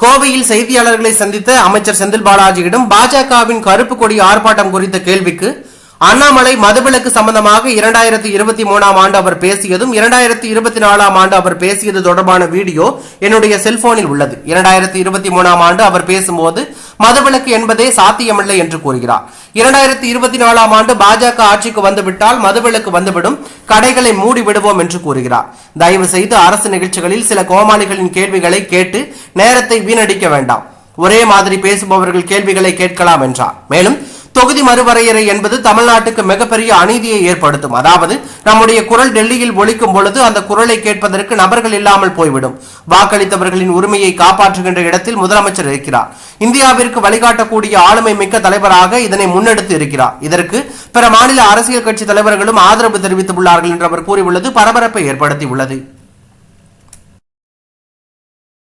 கோவையில் செய்தியாளர்களை சந்தித்த அமைச்சர் செந்தில் பாலாஜியிடம் பாஜகவின் கருப்பு கொடி ஆர்ப்பாட்டம் குறித்த கேள்விக்கு அண்ணாமலை மதுவிலக்கு சம்பந்தமாக 2023 ஆண்டு அவர் பேசியதும் 2024 ஆண்டு அவர் பேசியது தொடர்பான வீடியோ என்னுடைய செல்போனில் உள்ளது. 2023 ஆண்டு அவர் பேசும்போது மதுவிலக்கு என்பதே சாத்தியமில்லை என்று கூறுகிறார். 2024 ஆண்டு பாஜக ஆட்சிக்கு வந்துவிட்டால் மதுவிலக்கு வந்துவிடும், கடைகளை மூடி விடுவோம் என்று கூறுகிறார். தயவு செய்து அரசு நிகழ்ச்சிகளில் சில கோமாளிகளின் கேள்விகளை கேட்டு நேரத்தை வீணடிக்க வேண்டாம். ஒரே மாதிரி பேசுபவர்கள் கேள்விகளை கேட்கலாம் என்றார். மேலும் தொகுதி மறுவரையறை என்பது தமிழ்நாட்டுக்கு மிகப்பெரிய அநீதியை ஏற்படுத்தும். அதாவது நம்முடைய குரல் டெல்லியில் ஒலிக்கும் பொழுது அந்த குரலை கேட்பதற்கு நபர்கள் இல்லாமல் போய்விடும். வாக்களித்தவர்களின் உரிமையை காப்பாற்றுகின்ற இடத்தில் முதலமைச்சர் இருக்கிறார். இந்தியாவிற்கு வழிகாட்டக்கூடிய ஆளுமை மிக்க தலைவராக இதனை முன்னெடுத்து இருக்கிறார். இதற்கு பிற மாநில அரசியல் கட்சி தலைவர்களும் ஆதரவு தெரிவித்துள்ளார்கள் என்று அவர் கூறியுள்ளது பரபரப்பை ஏற்படுத்தியுள்ளது.